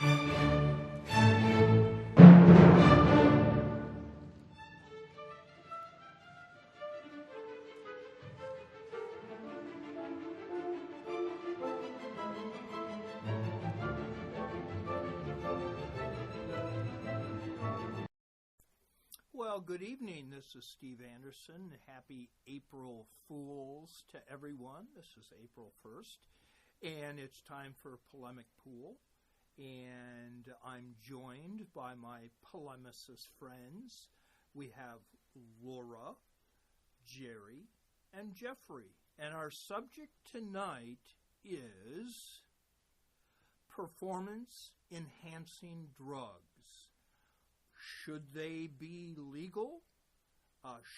Well, good evening. This is Steve Anderson. Happy April Fools to everyone. This is April 1st, and it's time for Polemic Pool. And I'm joined by my polemicist friends. We have Laura, Jerry, and Jeffrey. And our subject tonight is performance-enhancing drugs. Should they be legal?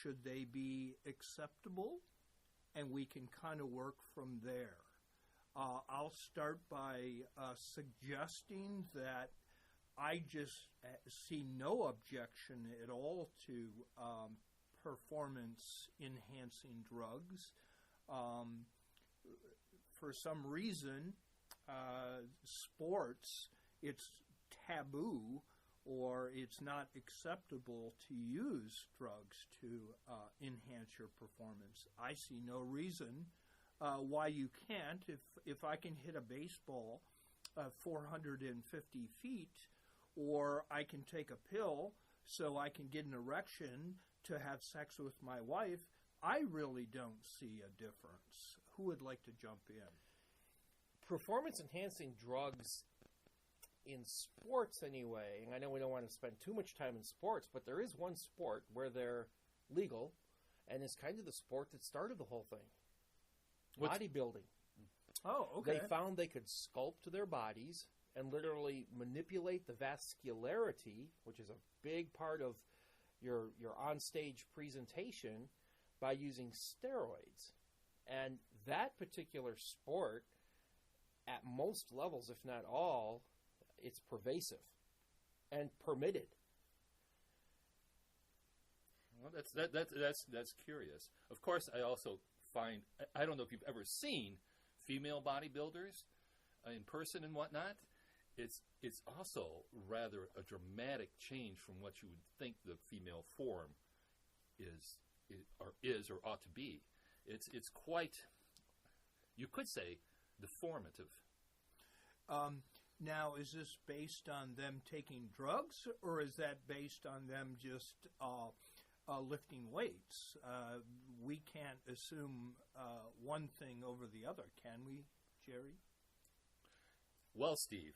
Should they be acceptable? And we can kind of work from there. I'll start by suggesting that I just see no objection at all to performance-enhancing drugs. For some reason, sports, it's taboo or it's not acceptable to use drugs to enhance your performance. I see no reason why you can't. If I can hit a baseball 450 feet, or I can take a pill so I can get an erection to have sex with my wife, I really don't see a difference. Who would like to jump in? Performance-enhancing drugs in sports anyway, and I know we don't want to spend too much time in sports, but there is one sport where they're legal, and it's kind of the sport that started the whole thing. Bodybuilding. Oh, okay. They found they could sculpt their bodies and literally manipulate the vascularity, which is a big part of your on-stage presentation, by using steroids. And that particular sport, at most levels, if not all, it's pervasive and permitted. Well, that's curious. Of course, I also find, I don't know if you've ever seen female bodybuilders in person and whatnot. It's also rather a dramatic change from what you would think the female form is or ought to be. It's quite, you could say, deformative. Now, is this based on them taking drugs, or is that based on them just lifting weights? We can't assume one thing over the other, can we, Jerry? Well, Steve,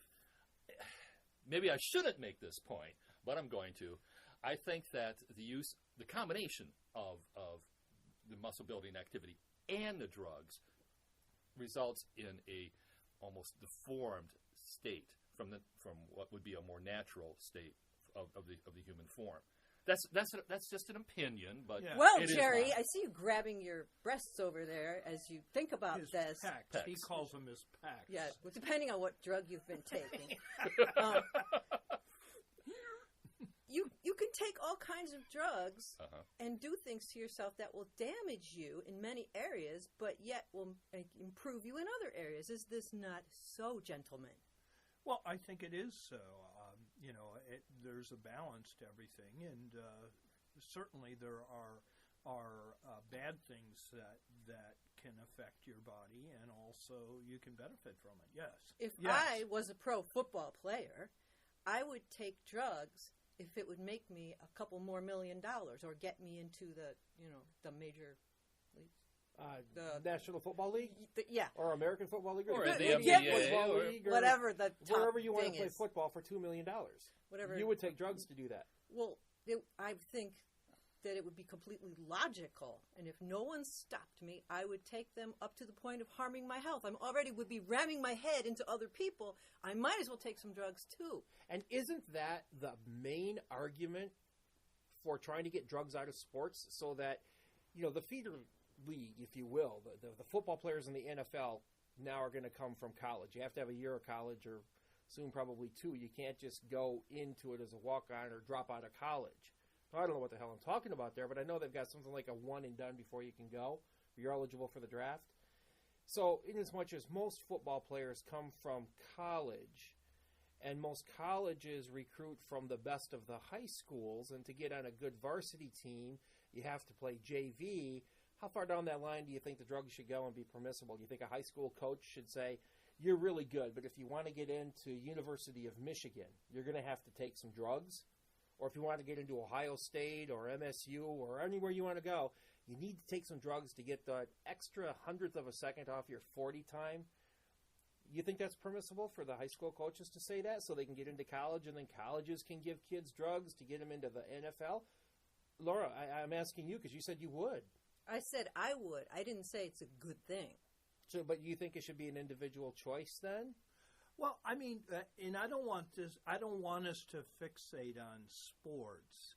maybe I shouldn't make this point, but I'm going to. I think that the combination of the muscle building activity and the drugs results in a almost deformed state from what would be a more natural state of the human form. That's just an opinion, but yeah. Well, Jerry, I see you grabbing your breasts over there as you think about His this. pecs. He calls them his pecs. Yeah, well, depending on what drug you've been taking. You can take all kinds of drugs and do things to yourself that will damage you in many areas, but yet will improve you in other areas. Is this not so, gentlemen? Well, I think it is so. There's a balance to everything, and certainly there are bad things that can affect your body, and also you can benefit from it. Yes. If yes. I was a pro football player, I would take drugs if it would make me a couple more $1 million or get me into the major leagues. The National Football League? Yeah. Or American Football League? Or the NBA, Football League? Or whatever the top wherever you want to thing play is. football for $2 million. Whatever. You would take drugs to do that. Well, I think that it would be completely logical, and if no one stopped me, I would take them up to the point of harming my health. I already would be ramming my head into other people. I might as well take some drugs too. And isn't that the main argument for trying to get drugs out of sports? So that, the feeder league, if you will, the football players in the NFL now are going to come from college. You have to have a year of college, or soon probably 2. You can't just go into it as a walk-on or drop out of college. I don't know what the hell I'm talking about there, but I know they've got something like a one and done before you can go. You're eligible for the draft. So in as much as most football players come from college, and most colleges recruit from the best of the high schools, and to get on a good varsity team, you have to play JV. How far down that line do you think the drugs should go and be permissible? Do you think a high school coach should say, you're really good, but if you want to get into University of Michigan, you're going to have to take some drugs? Or if you want to get into Ohio State or MSU or anywhere you want to go, you need to take some drugs to get that extra 100th of a second off your 40 time. You think that's permissible for the high school coaches to say that so they can get into college, and then colleges can give kids drugs to get them into the NFL? Laura, I'm asking you because you said you would. I said I would. I didn't say it's a good thing. So, but you think it should be an individual choice then? Well, I mean, and I don't want us to fixate on sports,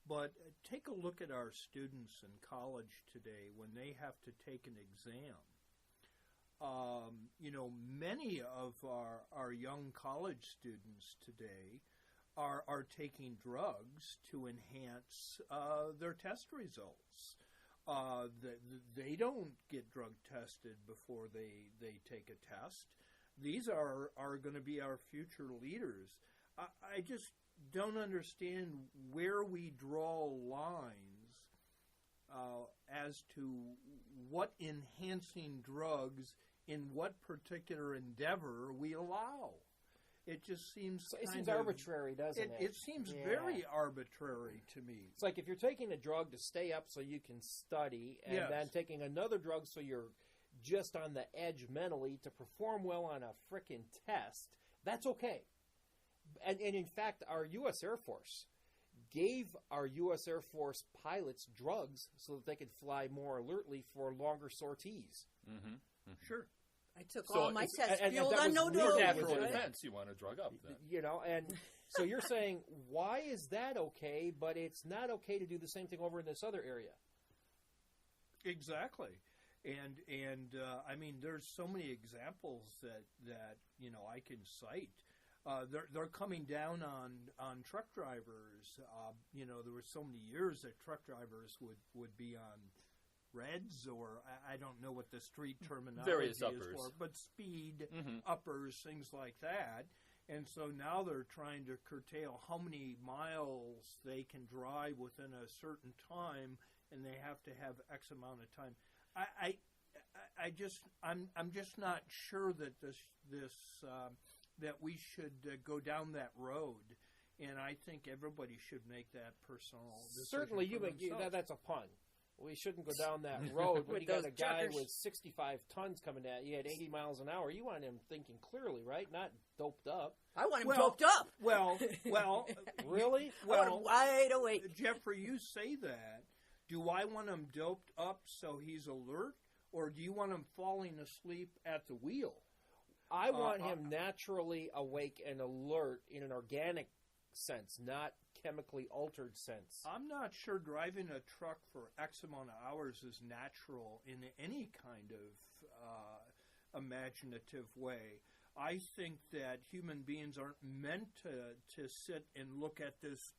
but take a look at our students in college today when they have to take an exam. Many of our young college students today are taking drugs to enhance their test results. They don't get drug tested before they take a test. These are going to be our future leaders. I just don't understand where we draw lines as to what enhancing drugs in what particular endeavor we allow. It just seems arbitrary, doesn't it? It seems very arbitrary to me. It's like if you're taking a drug to stay up so you can study, and then taking another drug so you're just on the edge mentally to perform well on a frickin' test, that's okay. And in fact, our U.S. Air Force gave our U.S. Air Force pilots drugs so that they could fly more alertly for longer sorties. Mm-hmm. Mm-hmm. Sure. I took all my tests fueled on no drugs. drugs. With your defense, you want to drug up then. And so you're saying, why is that okay, but it's not okay to do the same thing over in this other area? Exactly. And I mean, there's so many examples that I can cite. They're coming down on truck drivers. There were so many years that truck drivers would be on reds, or I don't know what the street terminology various is uppers for, but speed uppers, things like that. And so now they're trying to curtail how many miles they can drive within a certain time, and they have to have X amount of time. I'm just not sure that that we should go down that road, and I think everybody should make that personal decision. Certainly, that's a pun. We shouldn't go down that road when you got a guy with 65 tons coming at you at 80 miles an hour. You want him thinking clearly, right? Not doped up. I want him doped up. Well, really? Well, wide awake. Jeffrey, you say that. Do I want him doped up so he's alert, or do you want him falling asleep at the wheel? I want him naturally awake and alert in an organic sense, not chemically altered sense. I'm not sure driving a truck for X amount of hours is natural in any kind of imaginative way. I think that human beings aren't meant to sit and look at this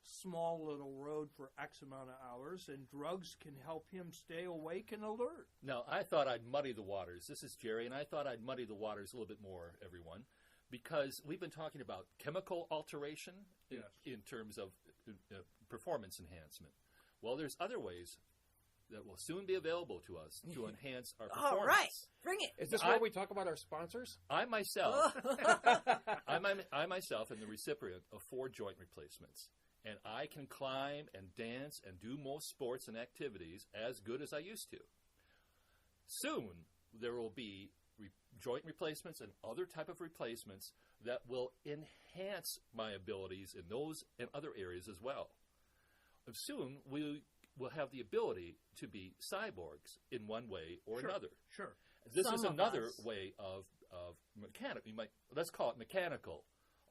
small little road for X amount of hours, and drugs can help him stay awake and alert. Now, I thought I'd muddy the waters. This is Jerry, and I thought I'd muddy the waters a little bit more, everyone, because we've been talking about chemical alteration in terms of performance enhancement. Well, there's other ways that will soon be available to us to enhance our performance. All right, bring it. Is this where we talk about our sponsors? I myself am the recipient of 4 joint replacements. And I can climb and dance and do most sports and activities as good as I used to. Soon, there will be joint replacements and other type of replacements that will enhance my abilities in those and other areas as well. Soon, we will have the ability to be cyborgs in one way or another. Sure. This is another way of mechanical. Let's call it mechanical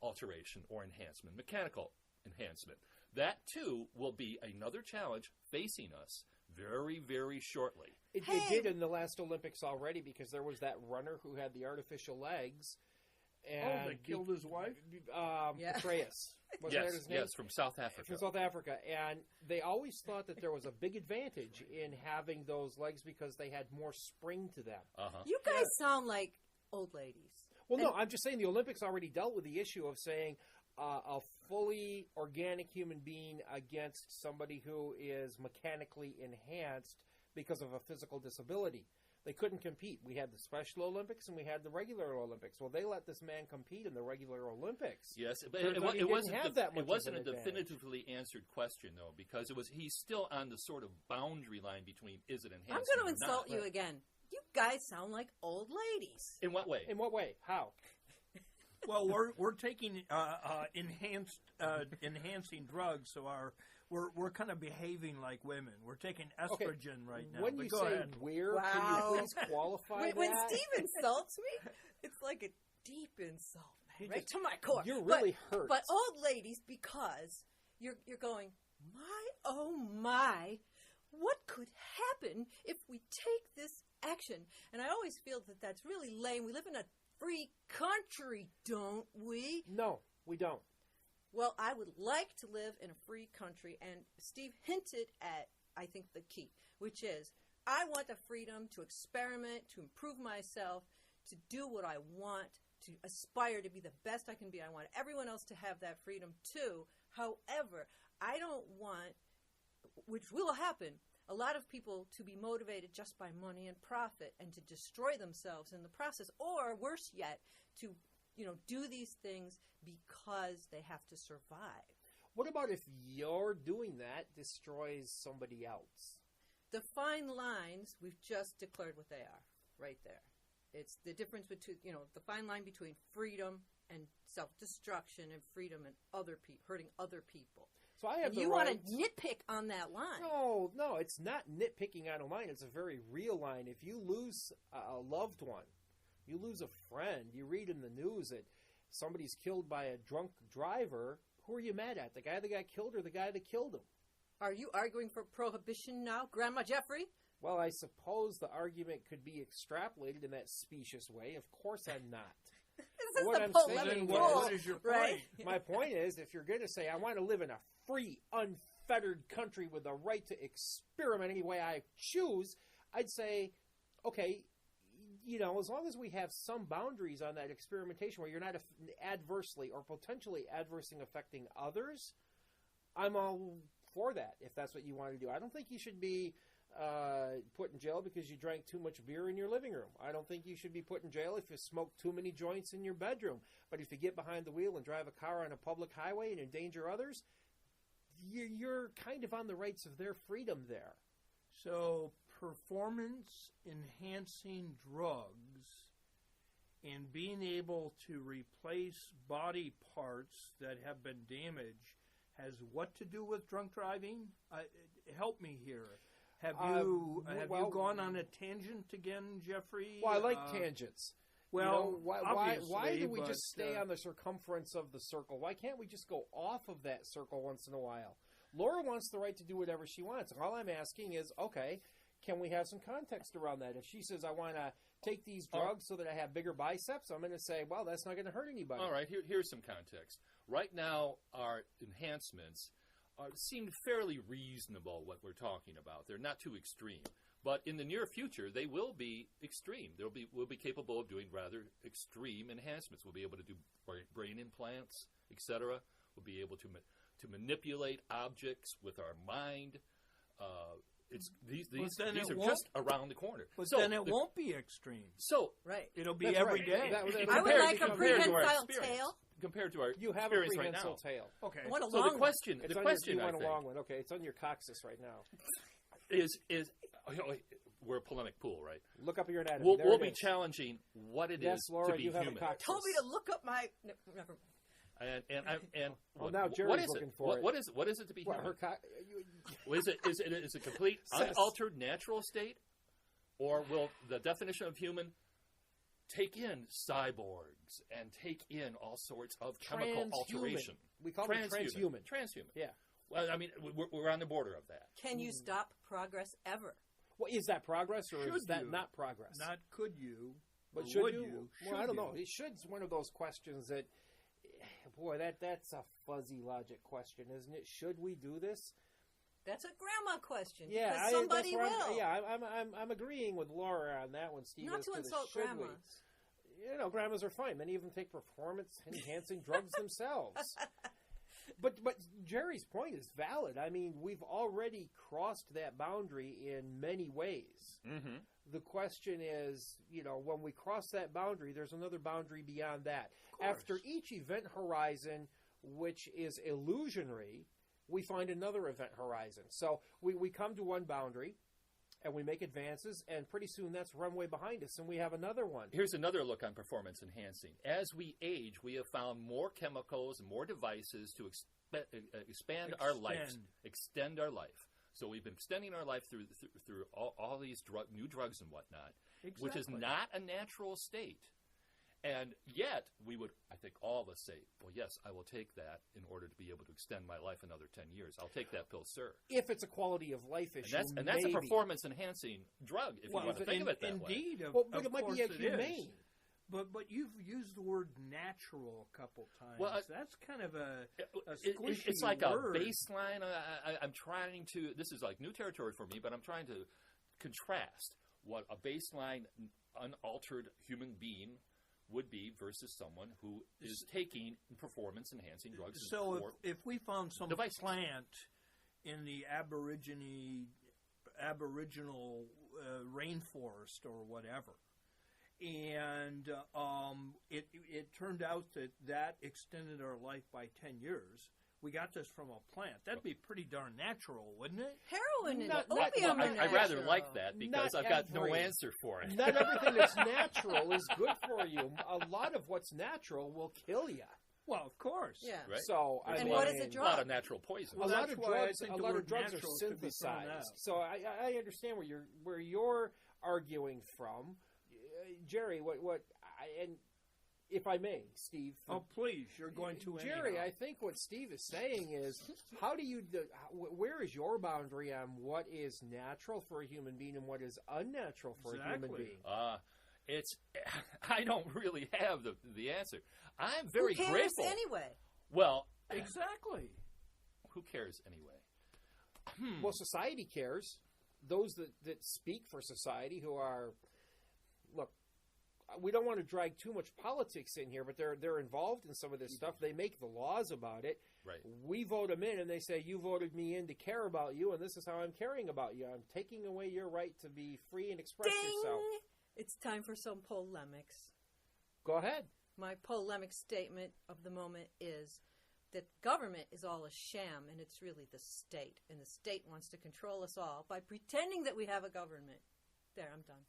alteration or enhancement. Mechanical enhancement. That, too, will be another challenge facing us very, very shortly. It did in the last Olympics already, because there was that runner who had the artificial legs. And that killed his wife? Petraeus. Was that his name? Yes, from South Africa. From South Africa. And they always thought that there was a big advantage in having those legs because they had more spring to them. Uh-huh. You guys sound like old ladies. Well, no, I'm just saying the Olympics already dealt with the issue of saying a fully organic human being against somebody who is mechanically enhanced because of a physical disability. They couldn't compete. We had the Special Olympics and we had the regular Olympics. Well, they let this man compete in the regular Olympics. Yes, but Turns out he didn't have that much it wasn't a of an advantage. definitively answered question, though, because he's still on the sort of boundary line between is it enhanced I'm going to or insult not. you again. You guys sound like old ladies. In what way? In what way? How? Well, we're taking enhancing drugs, so we're kind of behaving like women. We're taking estrogen right now. When but you go say ahead. we're, Wow. can you please qualify that? When Steve insults me, it's like a deep insult, man, You right just- to my core. You're really hurt. But old ladies, because you're going, oh my, what could happen if we take this action? And I always feel that that's really lame. We live in a free country, don't we? No, we don't. Well, I would like to live in a free country, and Steve hinted at, I think, the key, which is I want the freedom to experiment, to improve myself, to do what I want, to aspire to be the best I can be. I want everyone else to have that freedom too. However, I don't want, which will happen, a lot of people to be motivated just by money and profit and to destroy themselves in the process, or worse yet, to do these things because they have to survive. What about if you're doing that destroys somebody else? The fine lines, we've just declared what they are right there. It's the difference between, the fine line between freedom and self-destruction and freedom and hurting other people. So I have And the you right... want to nitpick on that line. No, it's not nitpicking on a line. It's a very real line. If you lose a loved one, you lose a friend, you read in the news that somebody's killed by a drunk driver, who are you mad at? The guy that got killed or the guy that killed him? Are you arguing for prohibition now, Grandma Jeffrey? Well, I suppose the argument could be extrapolated in that specious way. Of course I'm not. This is What the I'm polemic saying Then is- what is your point? right? My point is, if you're going to say, I want to live in a free, unfettered country with the right to experiment any way I choose, I'd say, okay, as long as we have some boundaries on that experimentation where you're not adversely or potentially adversely affecting others, I'm all for that, if that's what you want to do. I don't think you should be put in jail because you drank too much beer in your living room. I don't think you should be put in jail if you smoke too many joints in your bedroom. But if you get behind the wheel and drive a car on a public highway and endanger others, you're kind of on the rights of their freedom there. So performance-enhancing drugs and being able to replace body parts that have been damaged has what to do with drunk driving? Help me here. Have you gone on a tangent again, Jeffrey? Well, I like tangents. Well, why do we but, just stay on the circumference of the circle? Why can't we just go off of that circle once in a while? Laura wants the right to do whatever she wants. All I'm asking is, okay, can we have some context around that? If she says, I want to take these drugs so that I have bigger biceps, I'm going to say, well, that's not going to hurt anybody. All right, here's some context. Right now, our enhancements seem fairly reasonable, what we're talking about. They're not too extreme. But in the near future, they will be extreme. We'll be capable of doing rather extreme enhancements. We'll be able to do brain implants, etc. We'll be able to manipulate objects with our mind. These are just around the corner. But then it won't be extreme. So Right. It'll be That's every right. day. I would like a compared to our prehensile experience. tail. Compared to our You have a experience right prehensile now. tail. Okay. I want a So long the one. question, It's the on question, you I want a think, long one. Okay, it's on your coccyx right now. is we're a polemic pool, right? Look up your anatomy. We'll There it be is. challenging what it is Yes, Laura, to be you have a human. coccyx. Told me to look up my. No, never. And Well, now Jerry's what is looking it? for it. What is it to be What, human? her Is it a complete Says- unaltered natural state, or will the definition of human take in cyborgs and take in all sorts of chemical Transhuman. alteration? We call it transhuman. Transhuman. Yeah. Well, I mean, we're on the border of that. Can you stop progress ever? Well, is that progress or is Should that you? not progress? Not could you, but or should would you? you? Well, I Should don't know. you? It should's one of those questions that, boy, that's a fuzzy logic question, isn't it? Should we do this? That's a grandma question. Yeah, because somebody that's where will. I'm agreeing with Laura on that one, Steve. Not as to the insult should we. grandmas. grandmas are fine. Many of them take performance-enhancing drugs themselves. But Jerry's point is valid. I mean, we've already crossed that boundary in many ways. Mm-hmm. The question is, when we cross that boundary, there's another boundary beyond that. After each event horizon, which is illusionary, we find another event horizon. So we come to one boundary, and we make advances, and pretty soon that's runway behind us, and we have another one. Here's another look on performance enhancing. As we age, we have found more chemicals and more devices to expand our life, extend our life. So we've been extending our life through all these new drugs and whatnot, which is not a natural state. And yet, we would, I think all of us say, well, yes, I will take that in order to be able to extend my life another 10 years. I'll take that pill, sir. If it's a quality of life issue, and that's a performance-enhancing drug, if you want to think of it that way. Indeed, but it might be humane. But you've used the word natural a couple times. Well, that's kind of a squishy it's like word. A baseline. I'm trying to, this is like new territory for me, but I'm trying to contrast what a baseline unaltered human being would be versus someone who is taking performance-enhancing drugs. So if we found some devices. plant in the aboriginal rainforest or whatever, and it turned out that extended our life by 10 years, we got this from a plant. That'd be pretty darn natural, wouldn't it? Heroin and opium are I rather natural. like that because I've got no answer for it. Not everything that's natural is good for you. A lot of what's natural will kill you. Well, of course. Yeah. Right? So, And what is a A drug? lot of natural poison. Well, a lot that's of why I drugs, think a the lot word of drugs are natural could be thrown out. synthesized. So I understand where you're arguing from, Jerry. And if I may, Steve. Oh, please, you're going to Jerry, anyhow. I think what Steve is saying is, where is your boundary on what is natural for a human being and what is unnatural for a human being? I don't really have the answer. I'm very Who cares grateful. anyway? Well, Exactly. who cares anyway? Well, society cares. Those that speak for society who are, look, we don't want to drag too much politics in here, but they're involved in some of this stuff. They make the laws about it. Right. We vote them in, and they say, you voted me in to care about you, and this is how I'm caring about you. I'm taking away your right to be free and express Ding! yourself. It's time for some polemics. Go ahead. My polemic statement of the moment is that government is all a sham, and it's really the state. And the state wants to control us all by pretending that we have a government. There, I'm done.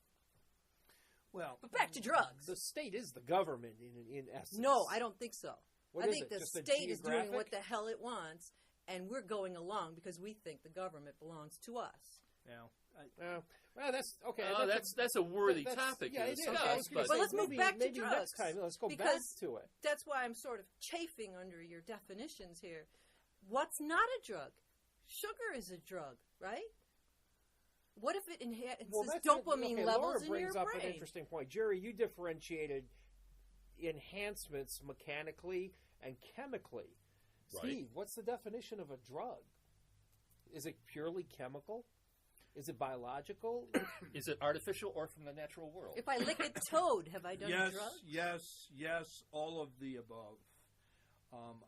Well, But back to drugs. The state is the government in essence. No, I don't think so. What I is think it? the Just a state is doing geographic? what the hell it wants, and we're going along because we think the government belongs to us. Well, that's okay. That's a worthy that's- topic yeah, to it is. discuss. Okay, I was gonna But say, let's move maybe- back to maybe drugs, next time. Let's go back because to it. That's why I'm sort of chafing under your definitions here. What's not a drug? Sugar is a drug, right? What if it enhances dopamine levels Laura in brings your up brain? an interesting point. Jerry, you differentiated enhancements mechanically and chemically. Right. Steve, what's the definition of a drug? Is it purely chemical? Is it biological? Is it artificial or from the natural world? If I lick a toad, have I done a drug? yes, all of the above.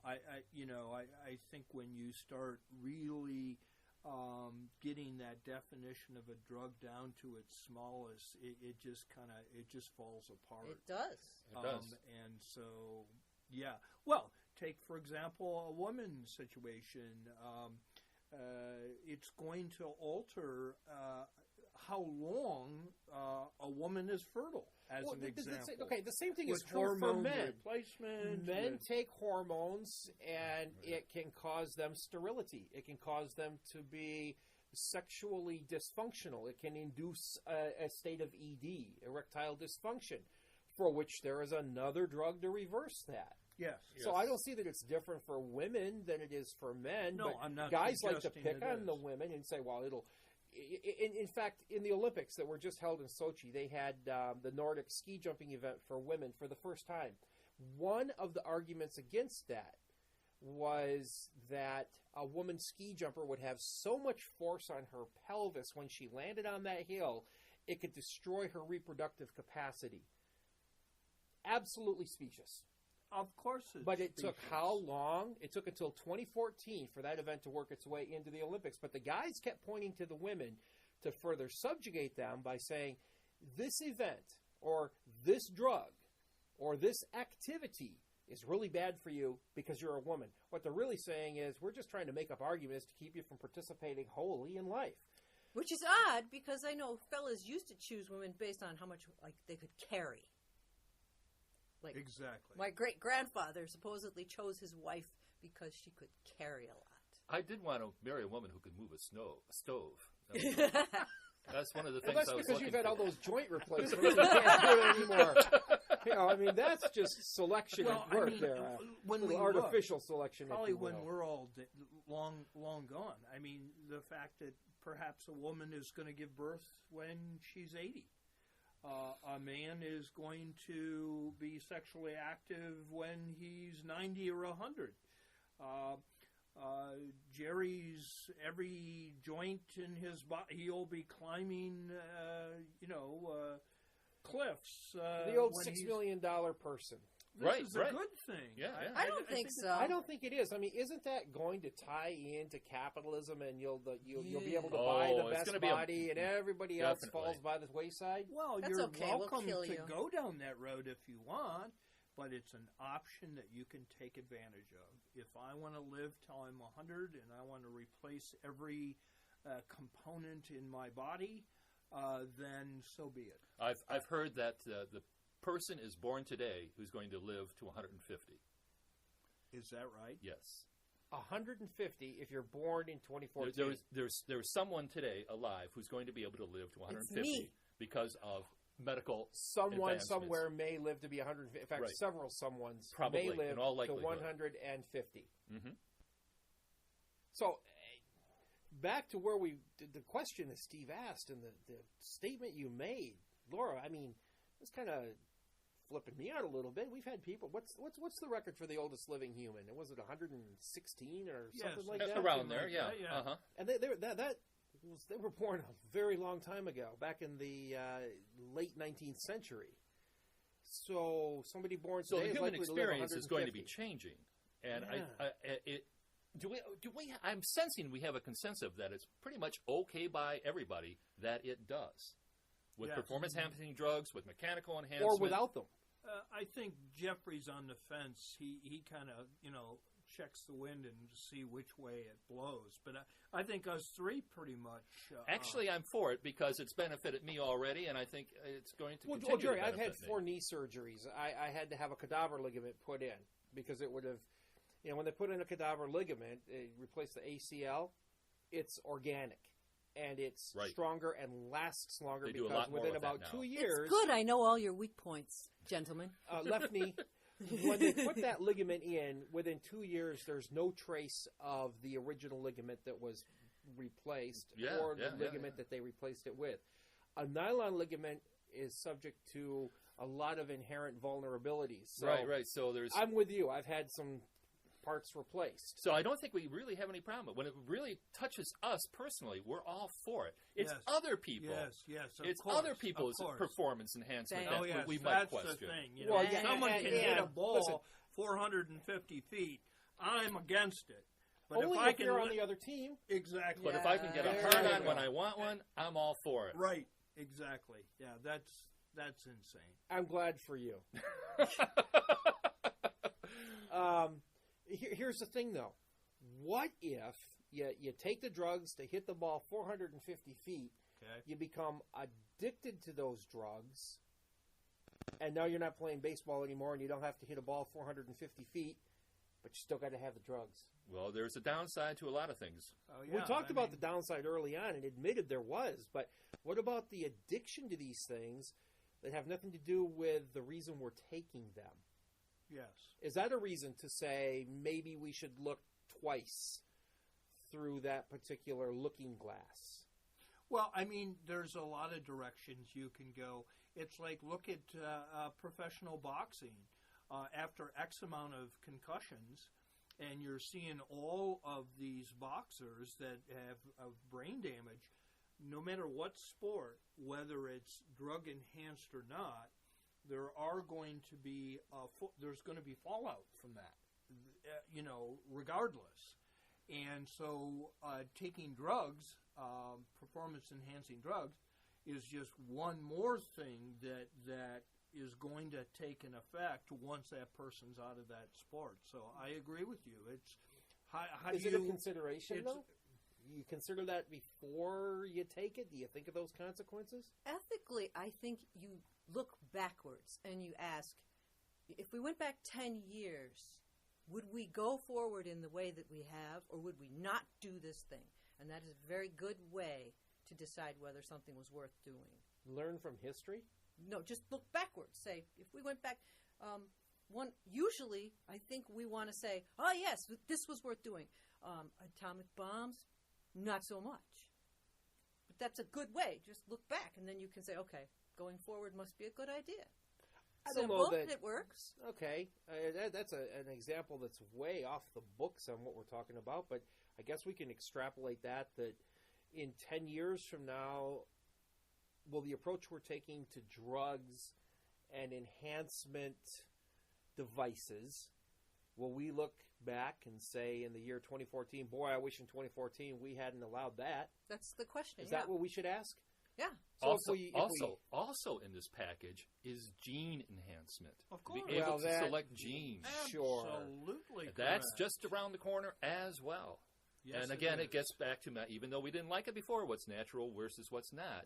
I think when you start really getting that definition of a drug down to its smallest, it just falls apart. It does. It does. And so, yeah. Well, take for example a woman's situation. It's going to alter how long a woman is fertile, as an example. The same thing With is true for hormone men. replacement. Men take hormones, and it can cause them sterility. It can cause them to be sexually dysfunctional. It can induce a state of ED, erectile dysfunction, for which there is another drug to reverse that. Yes. So I don't see that it's different for women than it is for men. No, but I'm not guys like to suggesting pick it on is. the women and say, well, it'll... In fact, in the Olympics that were just held in Sochi, they had the Nordic ski jumping event for women for the first time. One of the arguments against that was that a woman ski jumper would have so much force on her pelvis when she landed on that hill, it could destroy her reproductive capacity. absolutely specious. Of course it's But it took specious. how long? It took until 2014 for that event to work its way into the Olympics. But the guys kept pointing to the women to further subjugate them by saying, this event or this drug or this activity is really bad for you because you're a woman. What they're really saying is, we're just trying to make up arguments to keep you from participating wholly in life. Which is odd, because I know fellas used to choose women based on how much they could carry. Like Exactly. my great-grandfather supposedly chose his wife because she could carry a lot. I did want to marry a woman who could move a stove. That's one of the Well, things that's I was because looking you've had for. all those joint replacements. You can't do it anymore. I mean, that's just selection Well, at work I mean, there. when Little we artificial selection, if probably you when will. we're all long gone. I mean, the fact that perhaps a woman is going to give birth when she's 80. A man is going to be sexually active when he's 90 or 100. Jerry's every joint in his body, he'll be climbing, cliffs. The old when $6 he's- million person. This Right, is right. a good thing. Yeah, yeah. I don't think so. I don't think it is. I mean, isn't that going to tie into capitalism, and you'll be able to Yeah. buy the Oh, it's best gonna be a- body, and everybody else Definitely. falls by the wayside? Well, That's you're okay, we'll welcome kill to you. go down that road if you want, but it's an option that you can take advantage of. If I want to live till I'm 100 and I want to replace every component in my body, then so be it. I've heard that the person is born today who's going to live to 150. Is that right? Yes. 150 if you're born in 2014. There's someone today alive who's going to be able to live to 150 me. because of medical Someone advancements. somewhere may live to be 150. In fact, Right. several someones Probably, may live in all to likelihood. 150. Mhm. So, back to where the question that Steve asked and the statement you made, Laura. I mean, it's kind of flipping me out a little bit. We've had people. What's the record for the oldest living human? Was it 116 or something like that? Around there, like yeah. that, yeah. Uh-huh. And they were born a very long time ago, back in the late 19th century. So somebody born So today the is human likely to live experience is going to be 150. changing, and Yeah. do we? I'm sensing we have a consensus that it's pretty much okay by everybody that it does, with Yes. performance-enhancing drugs, with mechanical or enhancement, without them. I think Jeffrey's on the fence. He kind of, checks the wind and see which way it blows. But I think us three pretty much. Actually, I'm for it because it's benefited me already, and I think it's going to Well, continue Jerry, to I've had benefit me. 4 knee surgeries. I had to have a cadaver ligament put in because it would have, when they put in a cadaver ligament, it replaced the ACL. It's organic, and it's Right. stronger and lasts longer They do a because lot more within with that about now. 2 It's years, It's good. I know all your weak points, gentlemen. left knee. When they put that ligament in, within 2 years, there's no trace of the original ligament that was replaced Yeah, or the yeah, yeah, ligament yeah. that they replaced it with. A nylon ligament is subject to a lot of inherent vulnerabilities. So Right. So there's. I'm with you. I've had some parts replaced. So I don't think we really have any problem. When it really touches us personally, we're all for it. It's Yes. other people. Yes, of It's course, other of people's course. performance enhancement Thank that Oh yes, we might that's question. the thing. Well, yeah, someone can and- hit a and- ball listen. 450 feet. I'm against it. But Only if I if can you're on li- the other team. exactly. But if I can get a Yeah, hard there you on when go. I want one, I'm all for it. Right, exactly. Yeah, that's insane. I'm glad for you. Here's the thing, though. What if you take the drugs to hit the ball 450 feet, Okay. you become addicted to those drugs, and now you're not playing baseball anymore, and you don't have to hit a ball 450 feet, but you still got to have the drugs. Well, there's a downside to a lot of things. Oh, We yeah, talked I about mean, the downside early on and admitted there was, but what about the addiction to these things that have nothing to do with the reason we're taking them? Yes. Is that a reason to say maybe we should look twice through that particular looking glass? Well, I mean, there's a lot of directions you can go. It's like look at professional boxing. After X amount of concussions, and you're seeing all of these boxers that have brain damage, no matter what sport, whether it's drug enhanced or not, there are going to be there's going to be fallout from that, regardless. And so taking drugs, performance-enhancing drugs, is just one more thing that is going to take an effect once that person's out of that sport. So I agree with you. It's how is do it you, a consideration though? You consider that before you take it? Do you think of those consequences? Ethically, I think you look backwards and you ask, if we went back 10 years, would we go forward in the way that we have, or would we not do this thing? And that is a very good way to decide whether something was worth doing. Learn from history? No, just look backwards. Say, if we went back, usually I think we want to say, oh yes, this was worth doing. Atomic bombs, not so much. But that's a good way. Just look back, and then you can say, okay, going forward must be a good idea. I don't Simple, know that it works. Okay, that's an example that's way off the books on what we're talking about, but I guess we can extrapolate that in 10 years from now, will the approach we're taking to drugs and enhancement devices, will we look back and say in the year 2014, boy, I wish in 2014 we hadn't allowed that? That's the question. Is that what we should ask? Yeah. So also in this package is gene enhancement. Of course. Be able to select genes. Sure. Absolutely. That's correct. just around the corner as well. Yes, and again, it it gets back to, even though we didn't like it before, what's natural versus what's not.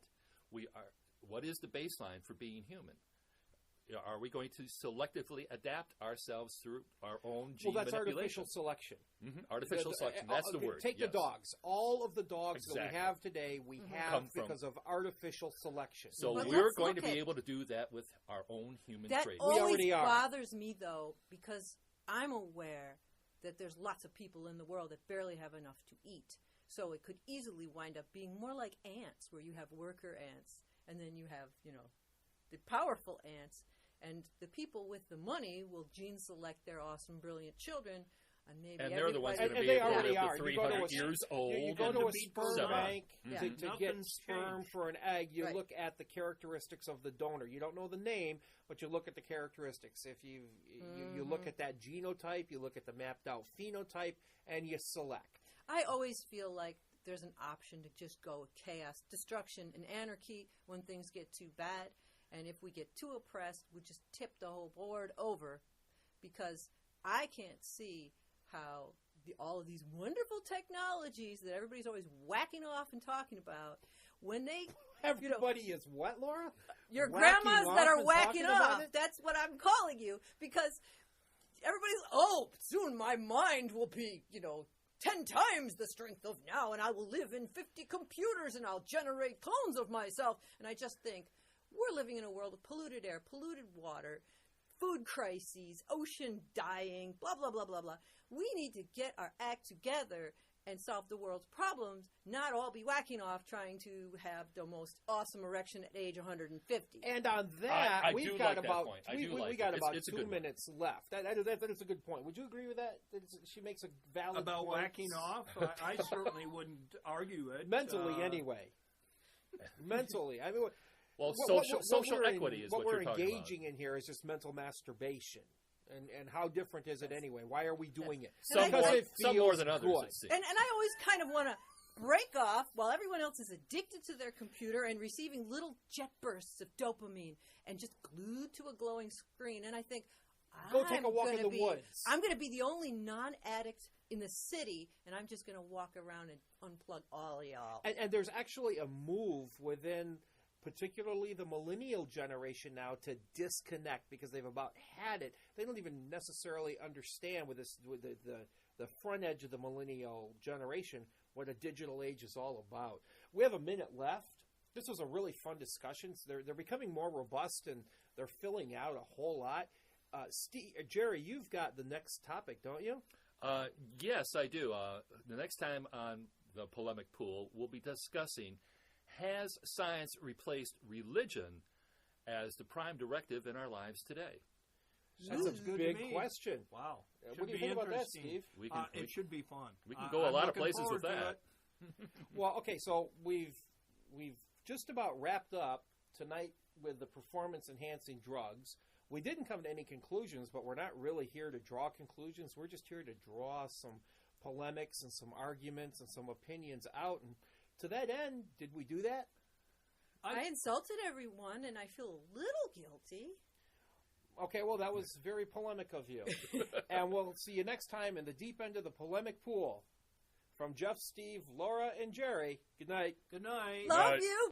What is the baseline for being human? Are we going to selectively adapt ourselves through our own gene manipulation? Artificial selection. Artificial selection, that's the word. Take yes. the dogs. All of the dogs that Exactly. we have today, we have because of artificial selection. So But we're let's going to look be at- able to do that with our own human That traits. always already are. bothers me, though, because I'm aware that there's lots of people in the world that barely have enough to eat. So it could easily wind up being more like ants, where you have worker ants, and then you have, the powerful ants. And the people with the money will gene select their awesome, brilliant children, and maybe And they're the ones that And are be they able to already live are. to You go to 300 a- years old. You go and to a be sperm seven. bank Yeah. to get Nothing's sperm changed. for an egg. You Right. look at the characteristics of the donor. You don't know the name, but you look at the characteristics. If you look at that genotype, you look at the mapped out phenotype, and you select. I always feel like there's an option to just go with chaos, destruction, and anarchy when things get too bad. And if we get too oppressed, we just tip the whole board over, because I can't see how all of these wonderful technologies that everybody's always whacking off and talking about, when they Everybody is what, Laura? your Whacking grandmas off that are and whacking talking about off. it? That's what I'm calling you, because everybody's, soon my mind will be, 10 times the strength of now, and I will live in 50 computers, and I'll generate clones of myself. And I just think, we're living in a world of polluted air, polluted water, food crises, ocean dying, blah, blah, blah, blah, blah. We need to get our act together and solve the world's problems, not all be whacking off trying to have the most awesome erection at age 150. And on that, I do we've like got that about point. I we do like got it. about It's a 2 good one. minutes left. That is a good point. Would you agree with that? She makes a valid About point. whacking off, I certainly wouldn't argue it. Mentally, anyway. Mentally, I mean, Well, what social we're equity is what we're you're talking about. engaging in here is just mental masturbation. And how different is it anyway? Why are we doing it? Some And more, I- some more feels than others, good. it seems. And I always kind of want to break off while everyone else is addicted to their computer and receiving little jet bursts of dopamine and just glued to a glowing screen. And I think, Go take a walk in the woods. I'm going to be the only non-addict in the city, and I'm just going to walk around and unplug all y'all. And there's actually a move within particularly the millennial generation now to disconnect because they've about had it. They don't even necessarily understand with the front edge of the millennial generation what a digital age is all about. We have a minute left. This was a really fun discussion. So they're becoming more robust and they're filling out a whole lot. Jerry, you've got the next topic, don't you? Yes, I do. The next time on the polemic pool, we'll be discussing, has science replaced religion as the prime directive in our lives today? That's a Sounds good to big me. question. Wow. What do you Should think be about that, interesting. Steve? It should be fun. We can go a I'm lot of looking places forward with to that. it. Well, okay, so we've just about wrapped up. Tonight with the performance-enhancing drugs. We didn't come to any conclusions, but we're not really here to draw conclusions. We're just here to draw some polemics and some arguments and some opinions out. And to that end, did we do that? I insulted everyone, and I feel a little guilty. Okay, well, that was very polemic of you. And we'll see you next time in the deep end of the polemic pool. From Jeff, Steve, Laura, and Jerry, good night. Good night. Love you.